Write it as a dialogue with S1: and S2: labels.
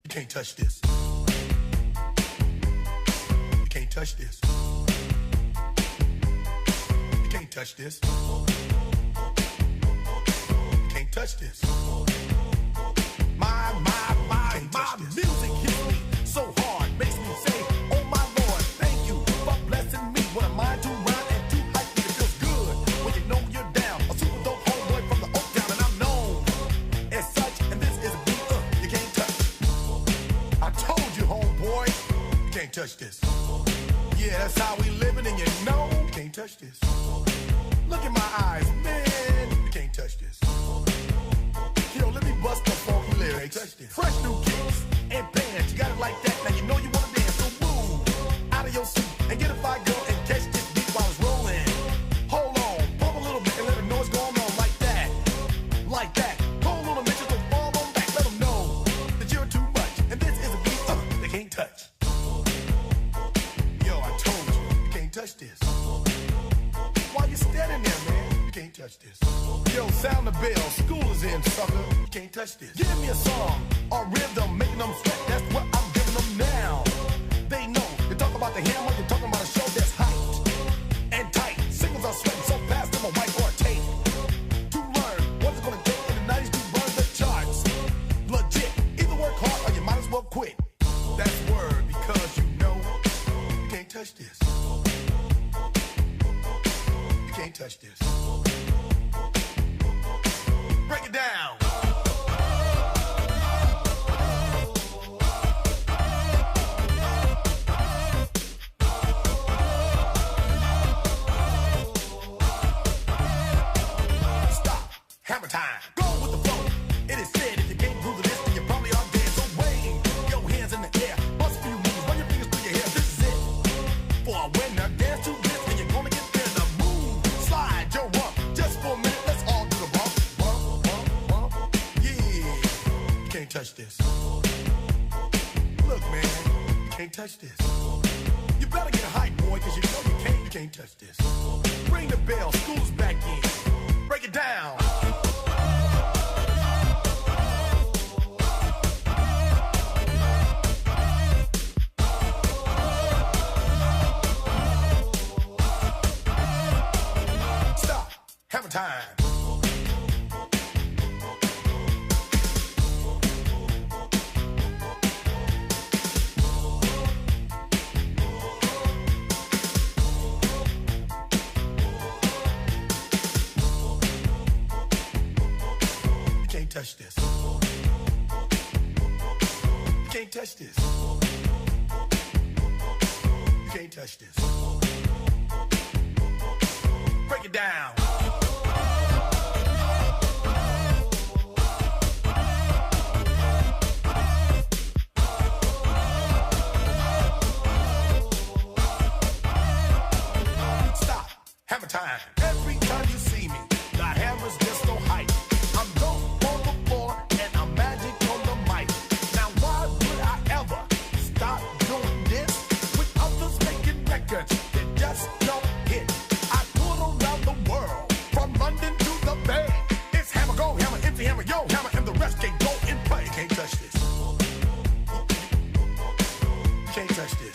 S1: You can't touch this. You can't touch this. You can't touch this. You can't touch this. My music hits me so hard, makes me say, oh my Lord, thank you for blessing me. What a mind to rhyme and to hype me. It feels good when you know you're down. A super dope homeboy from the Oak Town, and I'm known as such. And this is a beat you can't touch. I told you, homeboy, you can't touch this. Yeah, that's how we living, and you know you can't touch this. Look in my eyes, man, you can't touch this. Yo, let me bust the funky lyrics. Fresh new kicks and bands, you got it like that. Now you know you wanna dance, so move out of your seat and get a fire girl and catch this beat while it's rolling. Hold on, pump a little bit and let them know what's going on like that. Like that. Hold on a minute, just fall on back. Let them know that you're too much. And this is a beat they can't touch. Yo, I told you, you can't touch this. Why you standing there, man? You can't touch this. Yo, sound the bell, school is in, sucker. You can't touch this. Give me a song or rhythm, making them sweat. That's what I'm giving them now. They know. You talk about the hammer, you're talking about a show that's hyped and tight. Singles are sweating so fast, I'm a white or tape. To learn what it's gonna take in the 90s to burn the charts. Legit. Either work hard or you might as well quit. That's word, because you know you can't touch this. You can't touch this. Break it down. Stop. Hammer time. Go with the flow. It is said if you can't groove to this, then you probably are dead. So wave your hands in the air. Bust a few moves. Run your fingers through your hair. This is it. For a winner, dance to this, and you're gonna get there. The move. Slide your rump. Just for a minute, let's all do the bump. Can't touch this. Look, man, you can't touch this. You better get hype, boy, cause you know you can't touch this. Ring the bell, school's back in. Break it down. Stop. Hammer time. Touch this. You can't touch this. You can't touch this. Break it down. Stop. Hammer time. Every time you see me, the hammer's just so hype. I'm dope. And I'm magic on the mic. Now why would I ever stop doing this with others making records that just don't hit? I tour around the world, from London to the Bay. It's hammer, go hammer, empty hammer, yo hammer, and the rest can go and play. You can't touch this. You can't touch this.